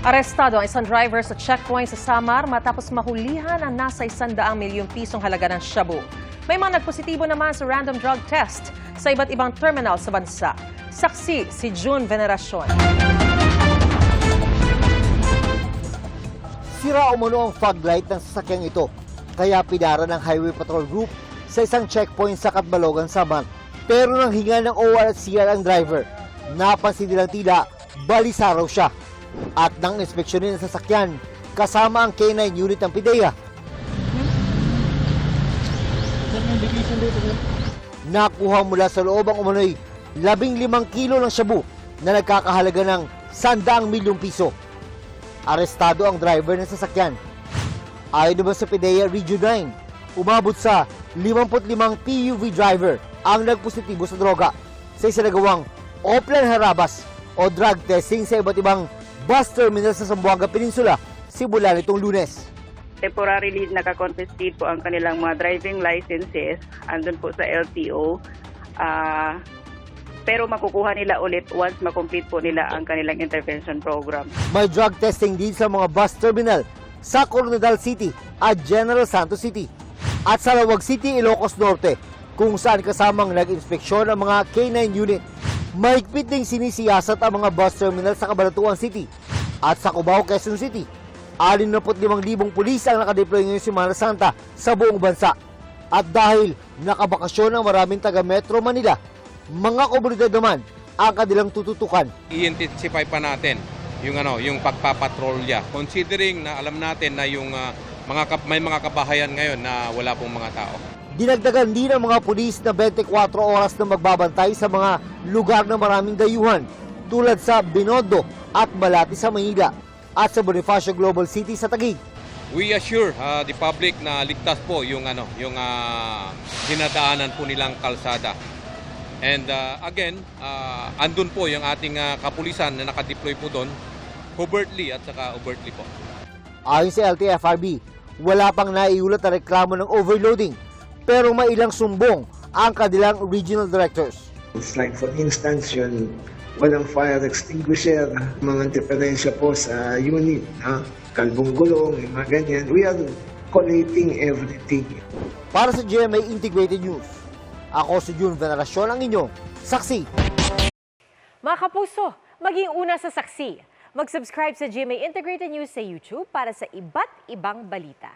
Arestado ang isang driver sa checkpoint sa Samar matapos mahulihan ang nasa 100 milyong pisong halaga ng shabu. May mga nagpositibo naman sa random drug test sa iba't ibang terminal sa bansa. Saksi si June Veneracion. Sira umano ang fog light ng sasakyang ito, kaya pinara ng Highway Patrol Group sa isang checkpoint sa Catbalogan, Samar. Pero nang hinga ng OR at CR ang driver, napansin nilang tila balisa raw siya. At nang inspeksyonin ang sasakyan, kasama ang K9 unit ng PIDEA. Nakuha mula sa loob ang umano'y 15 kilo ng shabu na nagkakahalaga ng 100 milyong piso. Arestado ang driver ng sasakyan. Ayon naman sa PIDEA Region 9, umabot sa 55 PUV driver ang nagpositibo sa droga sa isinagawang offline harabas o drug testing sa iba't ibang bus terminal sa Zamboanga Peninsula simula nitong Lunes. Temporarily nakakonfiscate po ang kanilang mga driving licenses andun po sa LTO. Pero makukuha nila ulit once makomplete po nila ang kanilang intervention program. May drug testing din sa mga bus terminal sa Coronadal City at General Santos City at sa Lawag City, Ilocos Norte, kung saan kasamang nag-inspeksyon ang mga K9 unit. Mahigpit ding sinisiyasat ang mga bus terminal sa Cabanatuan City at sa Cubao, Quezon City. 65,000 pulis ang nakadeploy ngayong Semana Santa sa buong bansa. At dahil nakabakasyon ang maraming taga Metro Manila, mga komunidad naman ang kanilang tututukan. I-intensify pa natin yung pagpapatrolya. Considering na alam natin na may mga kabahayan ngayon na wala pong mga tao. Dinagdagan din ang mga pulis na 24 oras na magbabantay sa mga lugar na maraming dayuhan tulad sa Binondo at Malati sa Maynila at sa Bonifacio Global City sa Taguig. We assure the public na ligtas po yung dinadaanan po nilang kalsada. And again, andun po yung ating kapulisan na nakadeploy po doon, covertly at saka overtly po. Ayon sa LTFRB, wala pang naiulat na reklamo ng overloading, pero may ilang sumbong ang kanilang regional directors. It's like for instance yun, walang fire extinguisher, mga diferensya po sa unit, kalbong gulong, mga ganyan. We are collating everything. Para sa GMA Integrated News, ako si June Veneracion, ang inyong saksi. Mga kapuso, maging una sa saksi. Mag-subscribe sa GMA Integrated News sa YouTube para sa iba't ibang balita.